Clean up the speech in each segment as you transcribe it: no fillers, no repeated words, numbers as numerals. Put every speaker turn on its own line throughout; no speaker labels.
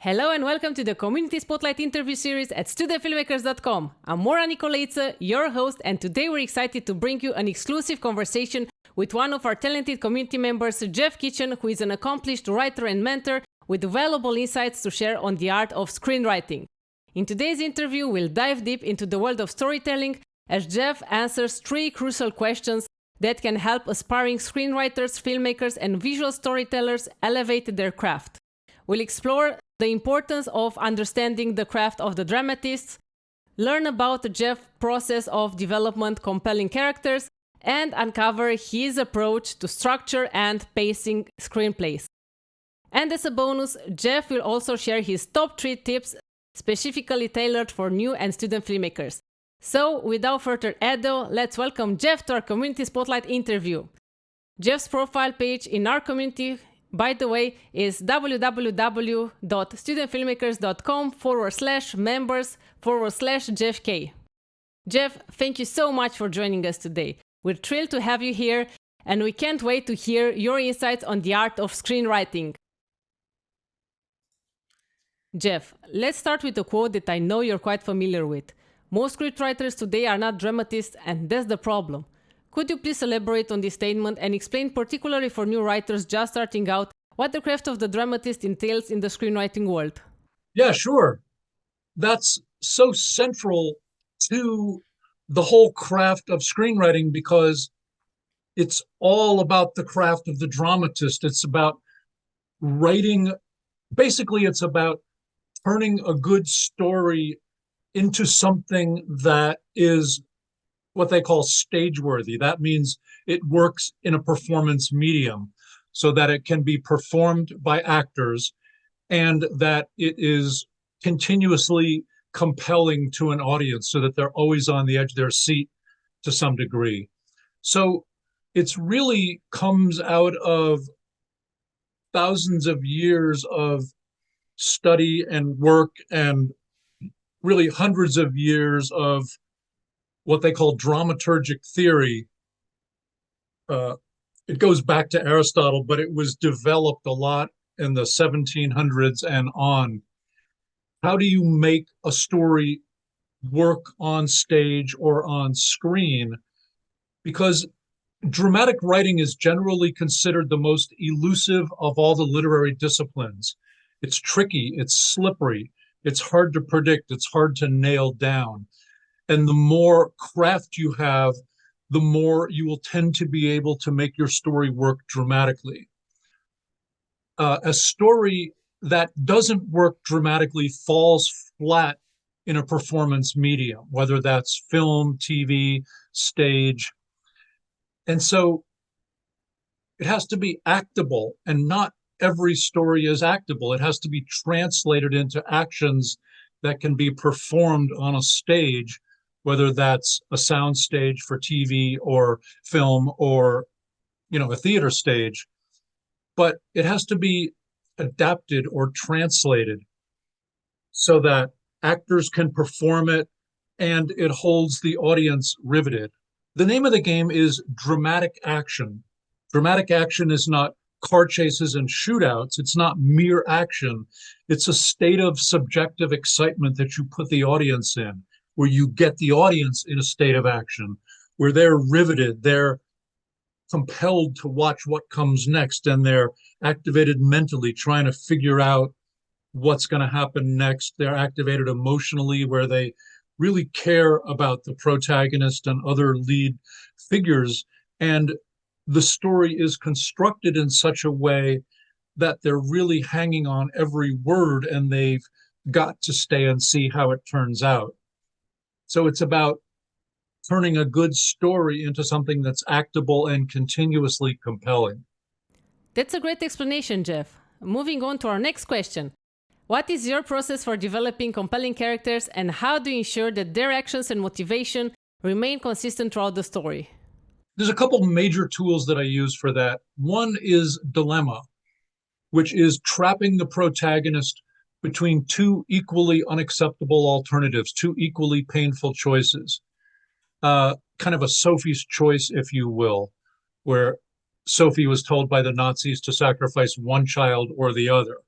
Hello and welcome to the Community Spotlight interview series at studentfilmmakers.com. I'm Mora Nicolaiță, your host, and today we're excited to bring you an exclusive conversation with one of our talented community members, Jeff Kitchen, who is an accomplished writer and mentor with valuable insights to share on the art of screenwriting. In today's interview, we'll dive deep into the world of storytelling as Jeff answers three crucial questions that can help aspiring screenwriters, filmmakers, and visual storytellers elevate their craft. We'll explore the importance of understanding the craft of the dramatist, learn about Jeff's process of development compelling characters, and uncover his approach to structure and pacing screenplays. And as a bonus, Jeff will also share his top 3 tips specifically tailored for new and student filmmakers. So, without further ado, let's welcome Jeff to our Community Spotlight interview. Jeff's profile page in our community, by the way, is www.studentfilmmakers.com/members/Jeff K. Jeff, thank you so much for joining us today. We're thrilled to have you here, and we can't wait to hear your insights on the art of screenwriting. Jeff, let's start with a quote that I know you're quite familiar with. Most scriptwriters today are not dramatists, and that's the problem. Could you please elaborate on this statement and explain, particularly for new writers just starting out, what the craft of the dramatist entails in the screenwriting world?
Yeah, sure. That's so central to the whole craft of screenwriting because it's all about the craft of the dramatist. It's about writing. Basically, it's about turning a good story into something that is what they call stage-worthy. That means it works in a performance medium so that it can be performed by actors and that it is continuously compelling to an audience so that they're always on the edge of their seat to some degree. So it's really comes out of thousands of years of study and work and really hundreds of years of what they call dramaturgic theory. It goes back to Aristotle, but it was developed a lot in the 1700s and on. How do you make a story work on stage or on screen? Because dramatic writing is generally considered the most elusive of all the literary disciplines. It's tricky, it's slippery, it's hard to predict, it's hard to nail down. And the more craft you have, the more you will tend to be able to make your story work dramatically. A story that doesn't work dramatically falls flat in a performance medium, whether that's film, TV, stage. And so it has to be actable, and not every story is actable. It has to be translated into actions that can be performed on a stage, whether that's a sound stage for TV or film or, a theater stage. But it has to be adapted or translated so that actors can perform it and it holds the audience riveted. The name of the game is dramatic action. Dramatic action is not car chases and shootouts. It's not mere action. It's a state of subjective excitement that you put the audience in, where you get the audience in a state of action, where they're riveted, they're compelled to watch what comes next, and they're activated mentally, trying to figure out what's going to happen next. They're activated emotionally, where they really care about the protagonist and other lead figures. And the story is constructed in such a way that they're really hanging on every word, and they've got to stay and see how it turns out. So it's about turning a good story into something that's actable and continuously compelling.
That's a great explanation, Jeff. Moving on to our next question. What is your process for developing compelling characters, and how do you ensure that their actions and motivation remain consistent throughout the story?
There's a couple major tools that I use for that. One is dilemma, which is trapping the protagonist between two equally unacceptable alternatives, two equally painful choices. Kind of a Sophie's choice, if you will, where Sophie was told by the Nazis to sacrifice one child or the other.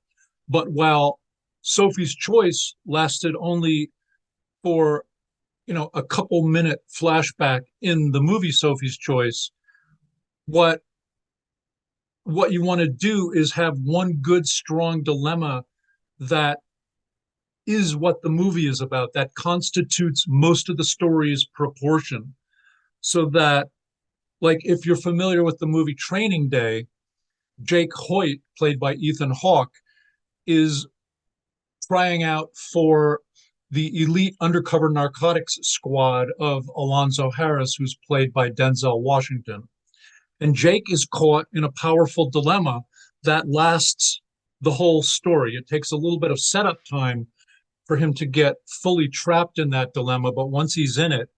But while Sophie's Choice lasted only for, a couple minute flashback in the movie Sophie's Choice. What you want to do is have one good, strong dilemma that is what the movie is about, that constitutes most of the story's proportion. So that, like, if you're familiar with the movie Training Day, Jake Hoyt, played by Ethan Hawke, is trying out for the elite undercover narcotics squad of Alonzo Harris, who's played by Denzel Washington. And Jake is caught in a powerful dilemma that lasts the whole story. It takes a little bit of setup time for him to get fully trapped in that dilemma, but once he's in it,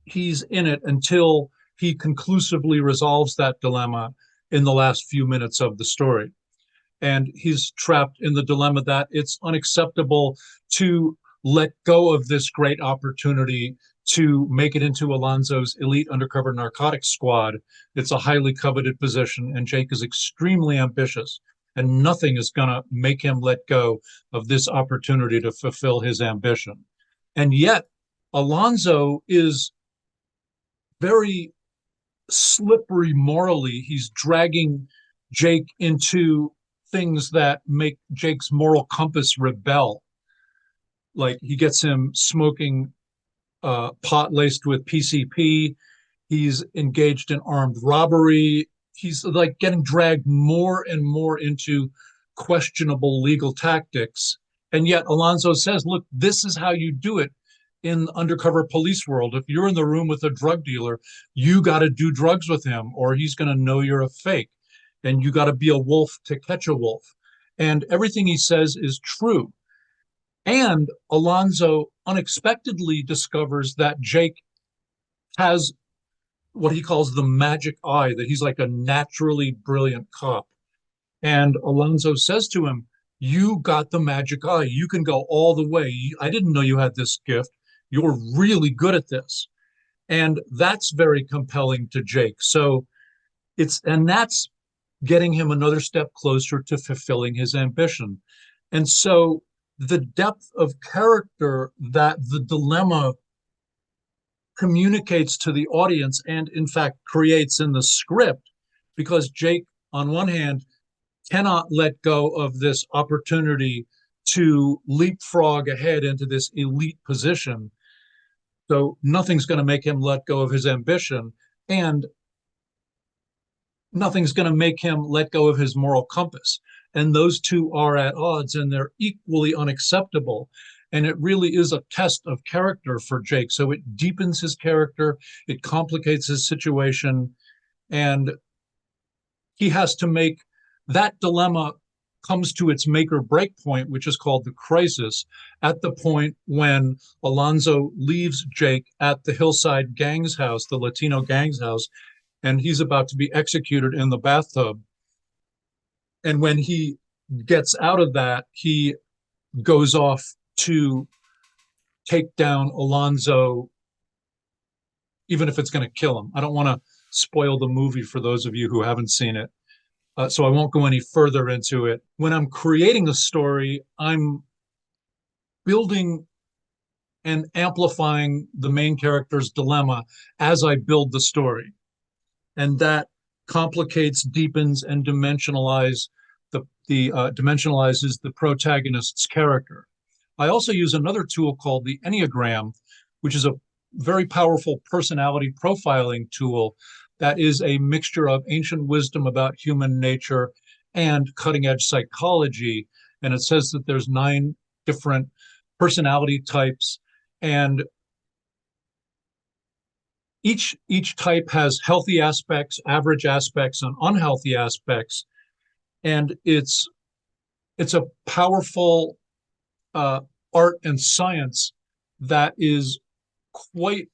he's in it until he conclusively resolves that dilemma in the last few minutes of the story. And he's trapped in the dilemma that it's unacceptable to let go of this great opportunity to make it into Alonzo's elite undercover narcotics squad. It's a highly coveted position, and Jake is extremely ambitious, and nothing is going to make him let go of this opportunity to fulfill his ambition. And yet, Alonzo is very slippery morally. He's dragging Jake into things that make Jake's moral compass rebel. Like, he gets him smoking pot laced with PCP. He's engaged in armed robbery. He's like getting dragged more and more into questionable legal tactics. And yet Alonzo says, look, this is how you do it in the undercover police world. If you're in the room with a drug dealer, you got to do drugs with him, or he's going to know you're a fake. And you got to be a wolf to catch a wolf. And everything he says is true. And Alonzo unexpectedly discovers that Jake has what he calls the magic eye, that he's like a naturally brilliant cop. And Alonzo says to him, you got the magic eye. You can go all the way. I didn't know you had this gift. You're really good at this. And that's very compelling to Jake. So that's getting him another step closer to fulfilling his ambition. And so the depth of character that the dilemma communicates to the audience, and in fact creates in the script, because Jake, on one hand, cannot let go of this opportunity to leapfrog ahead into this elite position. So nothing's going to make him let go of his ambition, and nothing's going to make him let go of his moral compass. And those two are at odds, and they're equally unacceptable. And it really is a test of character for Jake. So it deepens his character, it complicates his situation, and he has to make that dilemma comes to its make or break point, which is called the crisis, at the point when Alonzo leaves Jake at the Hillside Gang's house, the Latino gang's house, and he's about to be executed in the bathtub. And when he gets out of that, he goes off to take down Alonzo, even if it's going to kill him. I don't want to spoil the movie for those of you who haven't seen it, so I won't go any further into it. When I'm creating a story, I'm building and amplifying the main character's dilemma as I build the story. And that complicates, deepens, and dimensionalizes the protagonist's character. I also use another tool called the Enneagram, which is a very powerful personality profiling tool that is a mixture of ancient wisdom about human nature and cutting-edge psychology. And it says that there's 9 different personality types, and each type has healthy aspects, average aspects, and unhealthy aspects. And it's a powerful art and science that is quite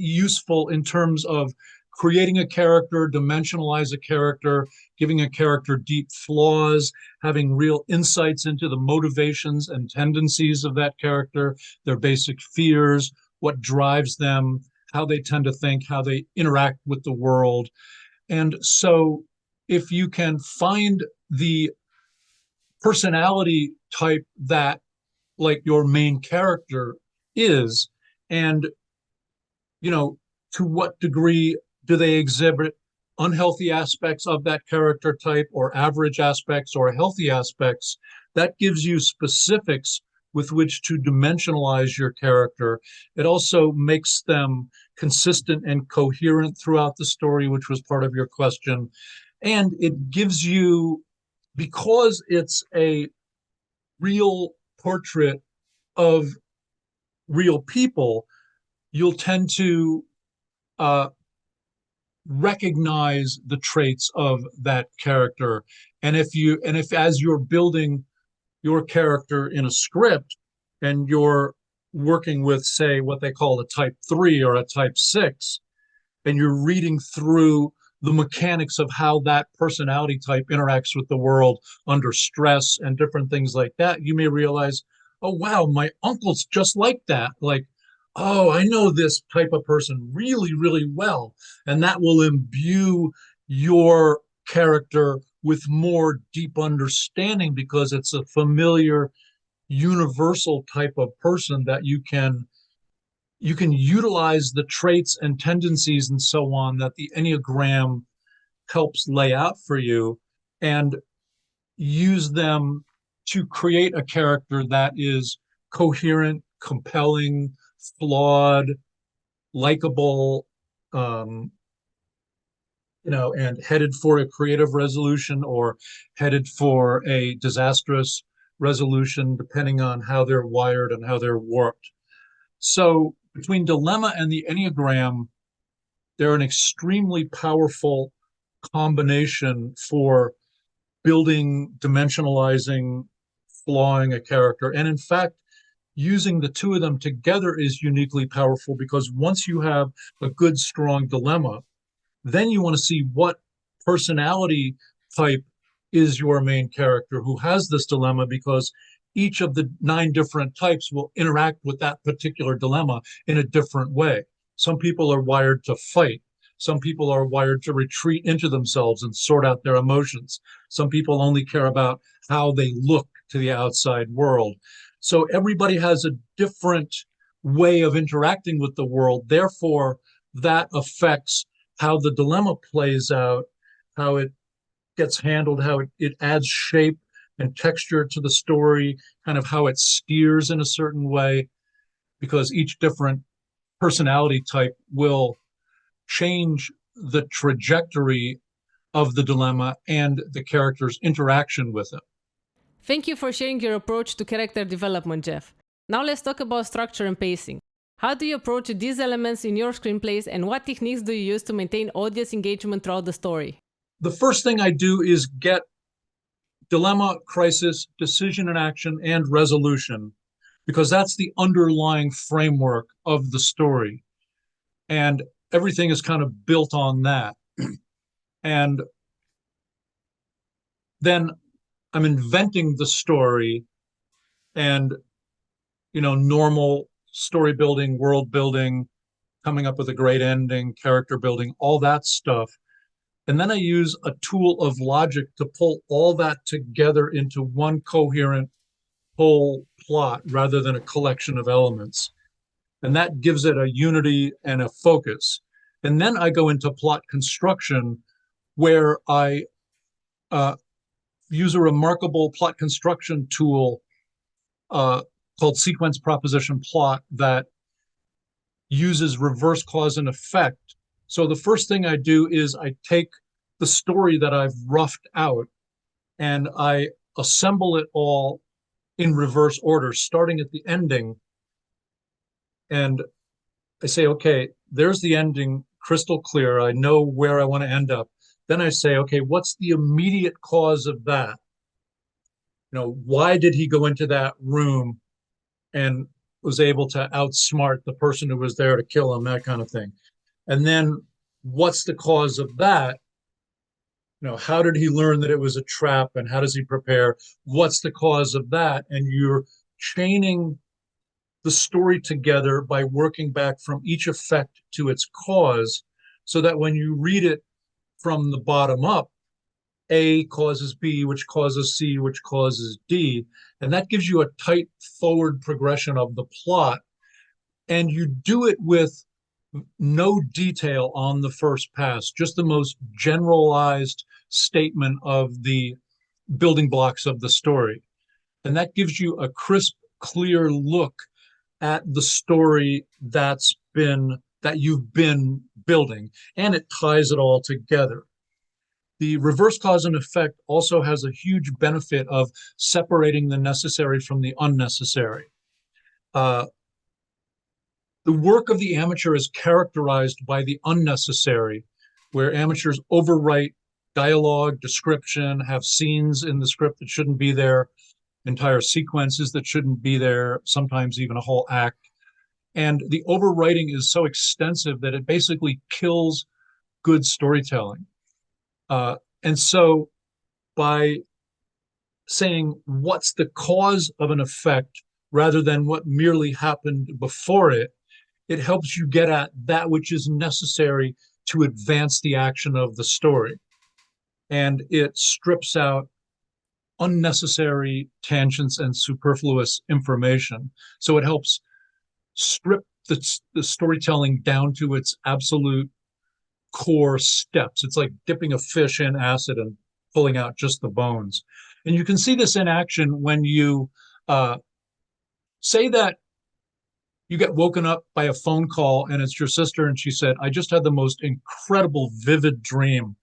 useful in terms of creating a character, dimensionalize a character, giving a character deep flaws, having real insights into the motivations and tendencies of that character, their basic fears, what drives them, how they tend to think, how they interact with the world. And so if you can find the personality type that like your main character is, and to what degree do they exhibit unhealthy aspects of that character type or average aspects or healthy aspects. That gives you specifics with which to dimensionalize your character. It also makes them consistent and coherent throughout the story, which was part of your question. And it gives you, because it's a real portrait of real people, you'll tend to recognize the traits of that character. And if as you're building your character in a script and you're working with, say, what they call a type 3 or a type 6, and you're reading through the mechanics of how that personality type interacts with the world under stress and different things like that, you may realize, oh, wow, my uncle's just like that. Like, oh, I know this type of person really, really well. And that will imbue your character with more deep understanding because it's a familiar, universal type of person that you can utilize the traits and tendencies and so on that the Enneagram helps lay out for you and use them to create a character that is coherent, compelling, flawed, likable, and headed for a creative resolution or headed for a disastrous resolution, depending on how they're wired and how they're warped. So between Dilemma and the Enneagram, they're an extremely powerful combination for building, dimensionalizing, flawing a character. And in fact, using the two of them together is uniquely powerful because once you have a good, strong dilemma, then you want to see what personality type is your main character who has this dilemma, because each of the 9 different types will interact with that particular dilemma in a different way. Some people are wired to fight. Some people are wired to retreat into themselves and sort out their emotions. Some people only care about how they look to the outside world. So everybody has a different way of interacting with the world. Therefore, that affects how the dilemma plays out, how it gets handled, how it adds shape and texture to the story, kind of how it steers in a certain way, because each different personality type will change the trajectory of the dilemma and the character's interaction with it.
Thank you for sharing your approach to character development, Jeff. Now let's talk about structure and pacing. How do you approach these elements in your screenplays, and what techniques do you use to maintain audience engagement throughout the story?
The first thing I do is get dilemma, crisis, decision and action, and resolution, because that's the underlying framework of the story. And everything is kind of built on that. And then I'm inventing the story and, normal story building, world building, coming up with a great ending, character building, all that stuff. And then I use a tool of logic to pull all that together into one coherent whole plot rather than a collection of elements. And that gives it a unity and a focus. And then I go into plot construction, where I use a remarkable plot construction tool called sequence proposition plot that uses reverse cause and effect. So the first thing I do is I take the story that I've roughed out and I assemble it all in reverse order, starting at the ending. And I say, okay, there's the ending, crystal clear. I know where I want to end up. Then I say, okay, what's the immediate cause of that? Why did he go into that room and was able to outsmart the person who was there to kill him, that kind of thing. And then what's the cause of that? How did he learn that it was a trap, and how does he prepare? What's the cause of that? And you're chaining the story together by working back from each effect to its cause, so that when you read it from the bottom up A causes B, which causes C, which causes D. And that gives you a tight forward progression of the plot. And you do it with no detail on the first pass, just the most generalized statement of the building blocks of the story. And that gives you a crisp, clear look at the story that you've been building, and it ties it all together. The reverse cause and effect also has a huge benefit of separating the necessary from the unnecessary. The work of the amateur is characterized by the unnecessary, where amateurs overwrite dialogue, description, have scenes in the script that shouldn't be there, entire sequences that shouldn't be there, sometimes even a whole act. And the overwriting is so extensive that it basically kills good storytelling. And so by saying what's the cause of an effect rather than what merely happened before it, it helps you get at that which is necessary to advance the action of the story. And it strips out unnecessary tangents and superfluous information. So it helps strip the storytelling down to its absolute core steps. It's like dipping a fish in acid and pulling out just the bones. And you can see this in action when you say that you get woken up by a phone call and it's your sister and she said, I just had the most incredible, vivid dream.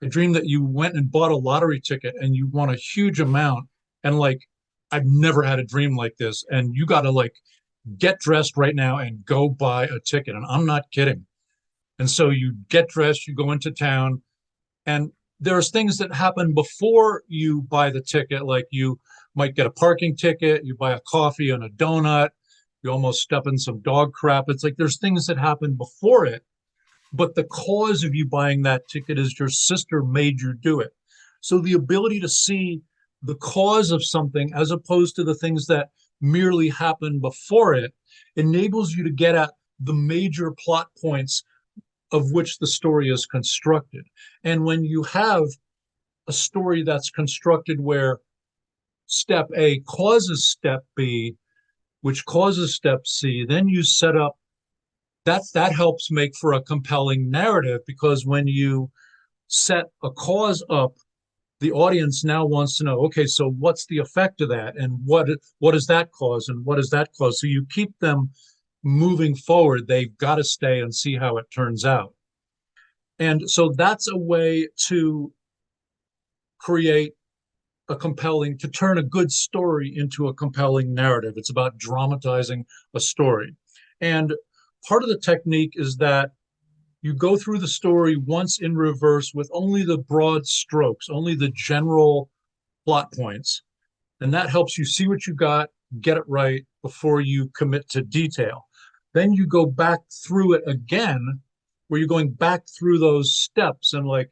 A dream that you went and bought a lottery ticket and you won a huge amount. And like, I've never had a dream like this. And you got to like get dressed right now and go buy a ticket. And I'm not kidding. And so you get dressed, you go into town, and there's things that happen before you buy the ticket. Like you might get a parking ticket, you buy a coffee and a donut, you almost step in some dog crap. It's like there's things that happen before it, but the cause of you buying that ticket is your sister made you do it. So the ability to see the cause of something as opposed to the things that merely happen before it enables you to get at the major plot points of which the story is constructed. And when you have a story that's constructed where step A causes step B, which causes step C, then you set up that helps make for a compelling narrative, because when you set a cause up, the audience now wants to know, okay, so what's the effect of that? And what does that cause? And what does that cause? So you keep them moving forward. They've got to stay and see how it turns out. And so that's a way to create to turn a good story into a compelling narrative. It's about dramatizing a story. And part of the technique is that you go through the story once in reverse with only the broad strokes, only the general plot points. And that helps you see what you got, get it right before you commit to detail. Then you go back through it again, where you're going back through those steps. And like,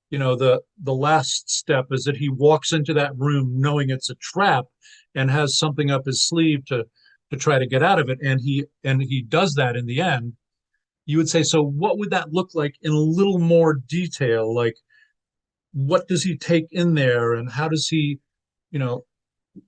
you know, the last step is that he walks into that room knowing it's a trap and has something up his sleeve to try to get out of it. And he does that in the end. You would say, so what would that look like in a little more detail? Like, what does he take in there? And how does he, you know,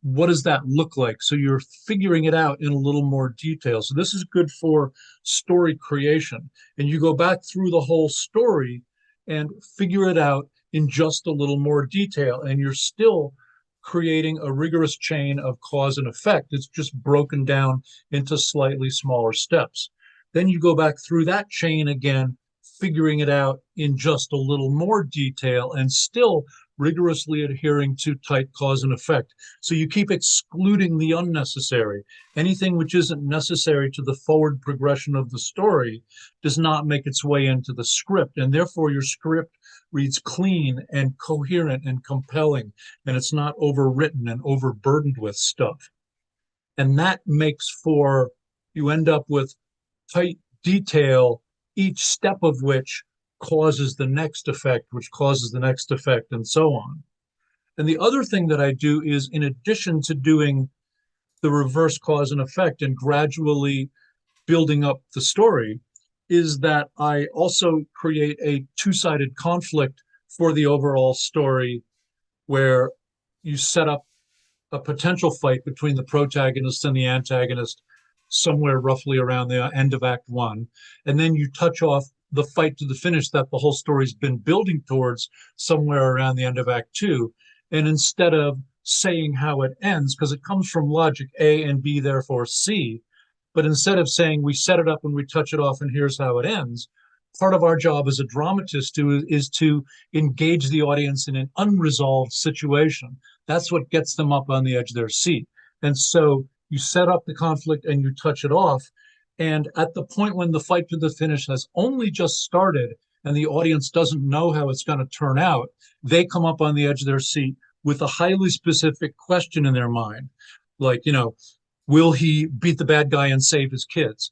what does that look like? So you're figuring it out in a little more detail. So this is good for story creation. And you go back through the whole story and figure it out in just a little more detail. And you're still creating a rigorous chain of cause and effect. It's just broken down into slightly smaller steps. Then you go back through that chain again, figuring it out in just a little more detail and still rigorously adhering to tight cause and effect. So you keep excluding the unnecessary. Anything which isn't necessary to the forward progression of the story does not make its way into the script. And therefore your script reads clean and coherent and compelling, and it's not overwritten and overburdened with stuff. And that makes for, you end up with tight detail, each step of which causes the next effect, which causes the next effect, and so on. And the other thing that I do is, in addition to doing the reverse cause and effect and gradually building up the story, is that I also create a two-sided conflict for the overall story where you set up a potential fight between the protagonist and the antagonist somewhere roughly around the end of Act One. And then you touch off the fight to the finish that the whole story's been building towards somewhere around the end of Act Two. And instead of saying how it ends, because it comes from logic A and B, therefore C, but instead of saying we set it up and we touch it off and here's how it ends, part of our job as a dramatist is to engage the audience in an unresolved situation. That's what gets them up on the edge of their seat. And so you set up the conflict and you touch it off. And at the point when the fight to the finish has only just started and the audience doesn't know how it's going to turn out, they come up on the edge of their seat with a highly specific question in their mind. Like, will he beat the bad guy and save his kids?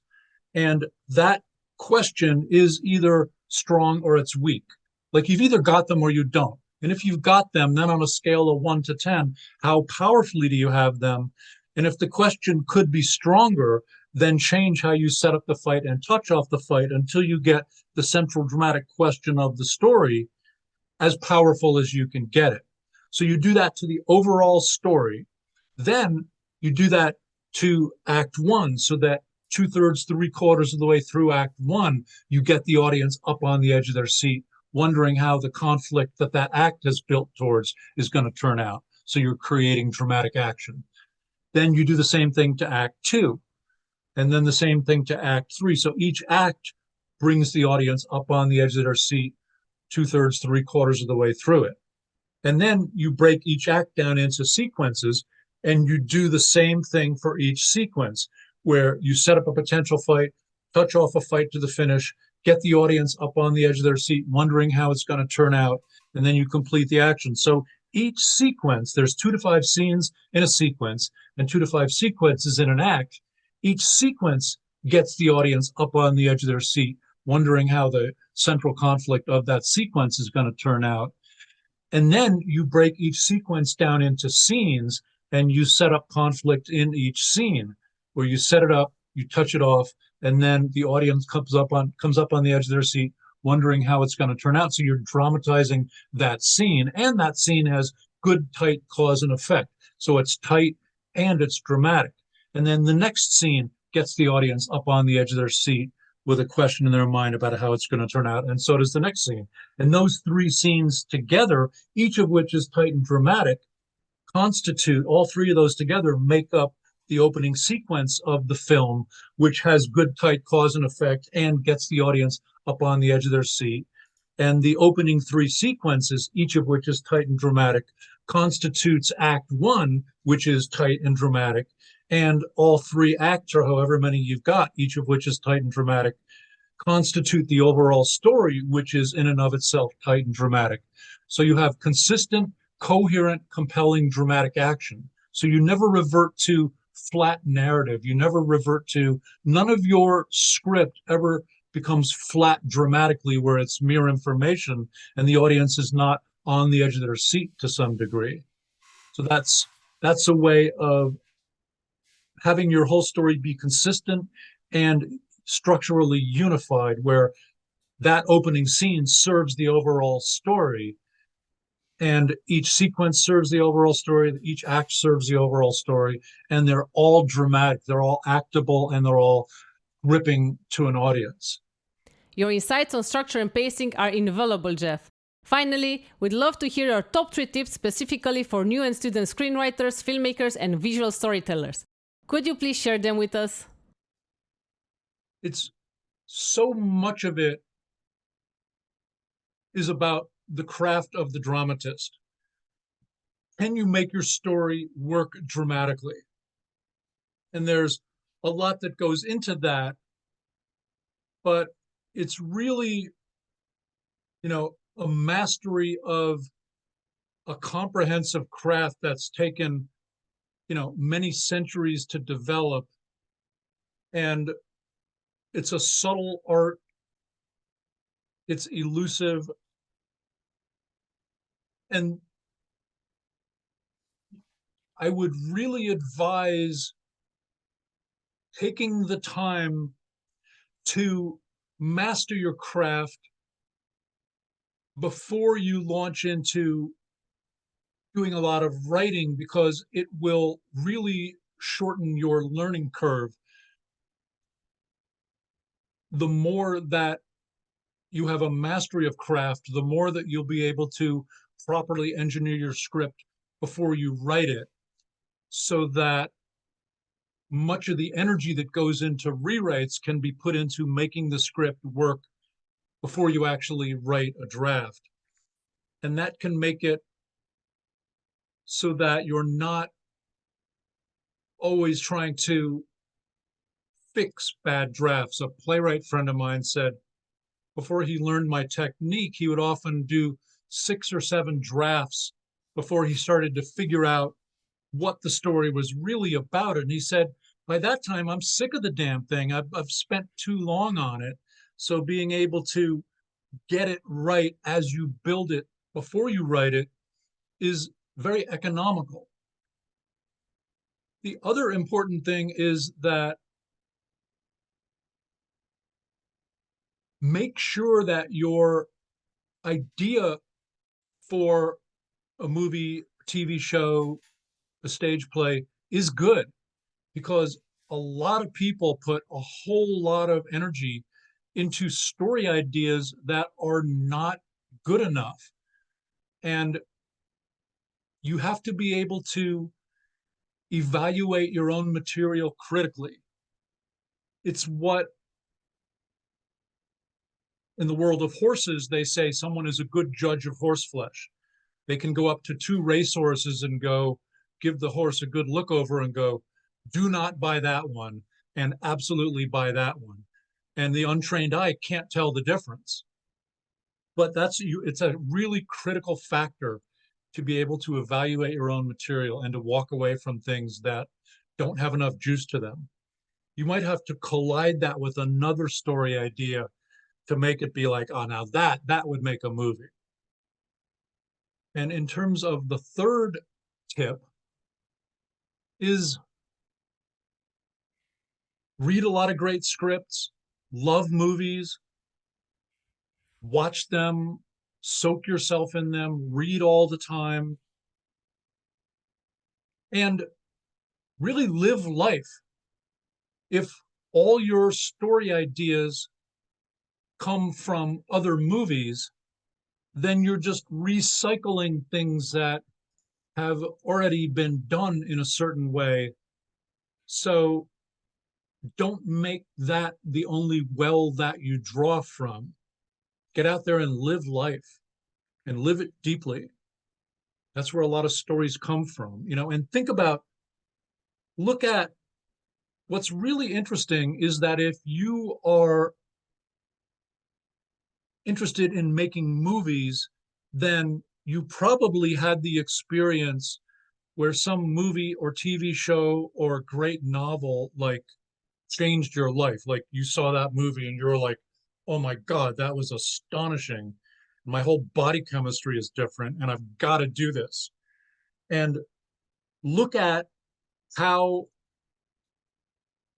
And that question is either strong or it's weak. Like you've either got them or you don't. And if you've got them, then on a scale of 1 to 10, how powerfully do you have them? And if the question could be stronger, then change how you set up the fight and touch off the fight until you get the central dramatic question of the story as powerful as you can get it. So you do that to the overall story. Then you do that to Act One, so that 2/3, 3/4 of the way through Act One, you get the audience up on the edge of their seat, wondering how the conflict that act has built towards is going to turn out. So you're creating dramatic action. Then you do the same thing to Act Two, and then the same thing to Act Three. So each act brings the audience up on the edge of their seat 2/3, 3/4 of the way through it. And then you break each act down into sequences, and you do the same thing for each sequence, where you set up a potential fight, touch off a fight to the finish, get the audience up on the edge of their seat, wondering how it's going to turn out, and then you complete the action. So each sequence, there's 2 to 5 scenes in a sequence and 2 to 5 sequences in an act. Each sequence gets the audience up on the edge of their seat, wondering how the central conflict of that sequence is going to turn out. And then you break each sequence down into scenes and you set up conflict in each scene, where you set it up, you touch it off, and then the audience comes up on the edge of their seat, wondering how it's going to turn out. So you're dramatizing that scene, and that scene has good, tight cause and effect. So it's tight and it's dramatic. And then the next scene gets the audience up on the edge of their seat with a question in their mind about how it's going to turn out, and so does the next scene. And those 3 scenes together, each of which is tight and dramatic, constitute, all 3 of those together make up the opening sequence of the film, which has good, tight cause and effect and gets the audience up on the edge of their seat. And the opening 3 sequences, each of which is tight and dramatic, constitutes Act One, which is tight and dramatic. And all 3 acts, or however many you've got, each of which is tight and dramatic, constitute the overall story, which is in and of itself tight and dramatic. So you have consistent, coherent, compelling, dramatic action. So you never revert to flat narrative. You never revert to, none of your script ever becomes flat dramatically where it's mere information and the audience is not on the edge of their seat to some degree. So that's a way of having your whole story be consistent and structurally unified, where that opening scene serves the overall story, and each sequence serves the overall story, each act serves the overall story, and they're all dramatic, they're all actable, and they're all gripping to an audience.
Your insights on structure and pacing are invaluable, Jeff. Finally, we'd love to hear your top 3 tips specifically for new and student screenwriters, filmmakers, and visual storytellers. Could you please share them with us?
It's so much of it is about the craft of the dramatist. Can you make your story work dramatically? And there's a lot that goes into that, but it's really, a mastery of a comprehensive craft that's taken, many centuries to develop. And it's a subtle art. It's elusive. And I would really advise taking the time to master your craft before you launch into doing a lot of writing, because it will really shorten your learning curve. The more that you have a mastery of craft, the more that you'll be able to properly engineer your script before you write it, so that much of the energy that goes into rewrites can be put into making the script work before you actually write a draft. And that can make it so that you're not always trying to fix bad drafts. A playwright friend of mine said before he learned my technique, he would often do 6 or 7 drafts before he started to figure out what the story was really about. And he said, by that time, I'm sick of the damn thing. I've spent too long on it. So being able to get it right as you build it before you write it is very economical. The other important thing is that make sure that your idea for a movie, TV show, a stage play is good, because a lot of people put a whole lot of energy into story ideas that are not good enough. And you have to be able to evaluate your own material critically. It's what in the world of horses, they say someone is a good judge of horseflesh. They can go up to 2 racehorses and go, give the horse a good look over and go, do not buy that one, and absolutely buy that one. And the untrained eye can't tell the difference. But it's a really critical factor to be able to evaluate your own material and to walk away from things that don't have enough juice to them. You might have to collide that with another story idea to make it be like, oh, now that would make a movie. And in terms of the third tip is read a lot of great scripts, love movies, watch them, soak yourself in them, read all the time, and really live life. If all your story ideas come from other movies, then you're just recycling things that have already been done in a certain way. So don't make that the only well that you draw from. Get out there and live life and live it deeply. That's where a lot of stories come from, and think about, look at what's really interesting is that if you are interested in making movies, then you probably had the experience where some movie or TV show or great novel like changed your life. Like you saw that movie and you're like, oh my God, that was astonishing. My whole body chemistry is different and I've got to do this. And look at how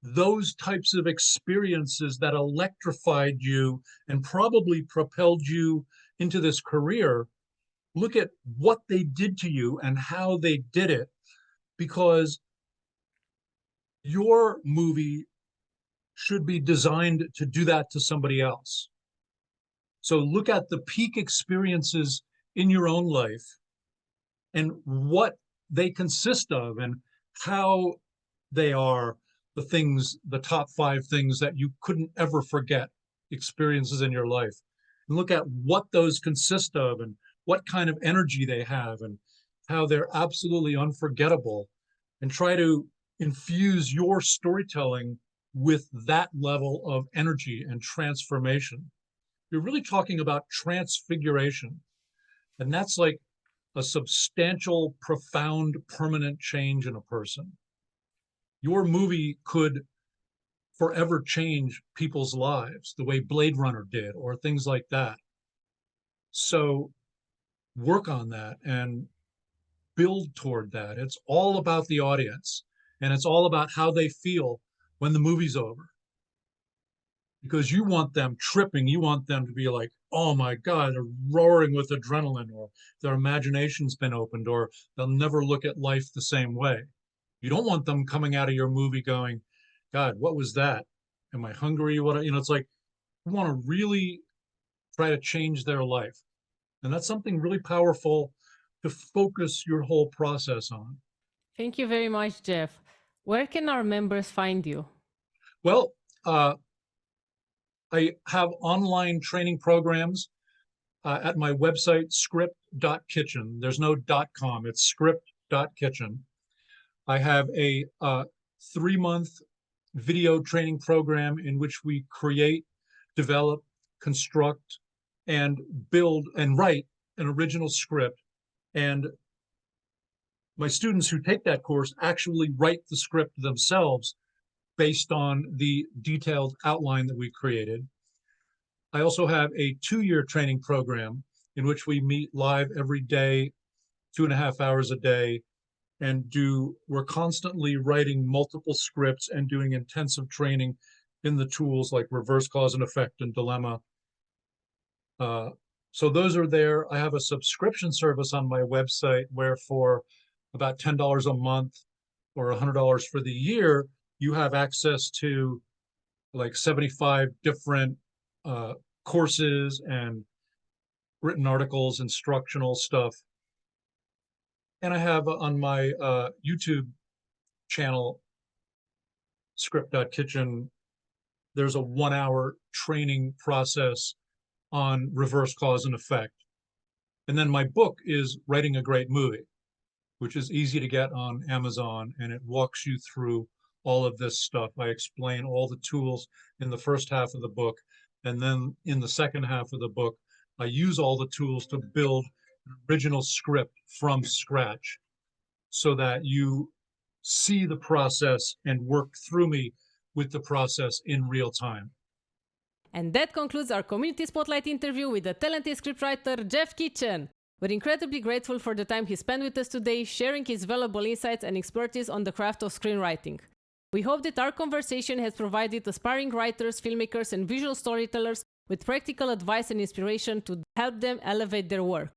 those types of experiences that electrified you and probably propelled you into this career, look at what they did to you and how they did it, because your movie should be designed to do that to somebody else. So look at the peak experiences in your own life and what they consist of and how they are the top 5 things that you couldn't ever forget experiences in your life. And look at what those consist of and what kind of energy they have and how they're absolutely unforgettable, and try to infuse your storytelling with that level of energy and transformation. You're really talking about transfiguration. And that's like a substantial, profound, permanent change in a person. Your movie could forever change people's lives the way Blade Runner did, or things like that. So work on that and build toward that. It's all about the audience, and it's all about how they feel when the movie's over. because you want them tripping. You want them to be like, oh my God, they're roaring with adrenaline, or their imagination's been opened, or they'll never look at life the same way. You don't want them coming out of your movie going, God, what was that? Am I hungry? What, it's like you want to really try to change their life. And that's something really powerful to focus your whole process on.
Thank you very much, Jeff. Where can our members find you?
Well, I have online training programs at my website, script.kitchen. There's no .com, it's script.kitchen. I have a 3-month video training program in which we create, develop, construct, and build and write an original script. And my students who take that course actually write the script themselves based on the detailed outline that we created. I also have a 2-year training program in which we meet live every day, 2.5 hours a day, and we're constantly writing multiple scripts and doing intensive training in the tools like reverse cause and effect and dilemma. So those are there. I have a subscription service on my website where for about $10 a month or $100 for the year, you have access to like 75 different courses and written articles, instructional stuff. And I have on my YouTube channel, script.kitchen, there's a 1-hour training process on reverse cause and effect. And then my book is Writing a Great Movie, which is easy to get on Amazon, and it walks you through all of this stuff. I explain all the tools in the first half of the book, and then in the second half of the book, I use all the tools to build an original script from scratch so that you see the process and work through me with the process in real time.
And that concludes our Community Spotlight interview with the talented scriptwriter Jeff Kitchen. We're incredibly grateful for the time he spent with us today, sharing his valuable insights and expertise on the craft of screenwriting. We hope that our conversation has provided aspiring writers, filmmakers, and visual storytellers with practical advice and inspiration to help them elevate their work.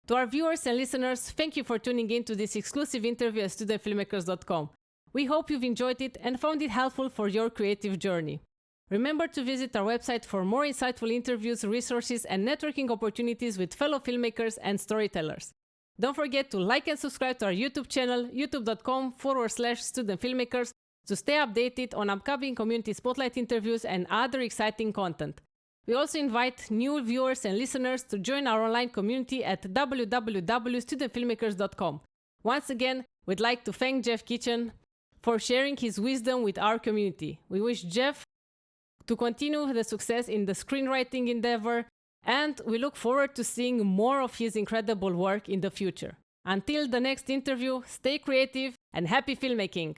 To our viewers and listeners, thank you for tuning in to this exclusive interview at studentfilmmakers.com. We hope you've enjoyed it and found it helpful for your creative journey. Remember to visit our website for more insightful interviews, resources, and networking opportunities with fellow filmmakers and storytellers. Don't forget to like and subscribe to our YouTube channel, youtube.com/studentfilmmakers, to stay updated on upcoming Community Spotlight interviews and other exciting content. We also invite new viewers and listeners to join our online community at www.studentfilmmakers.com. Once again, we'd like to thank Jeff Kitchen for sharing his wisdom with our community. We wish Jeff to continue the success in the screenwriting endeavor, and we look forward to seeing more of his incredible work in the future. Until the next interview, stay creative and happy filmmaking!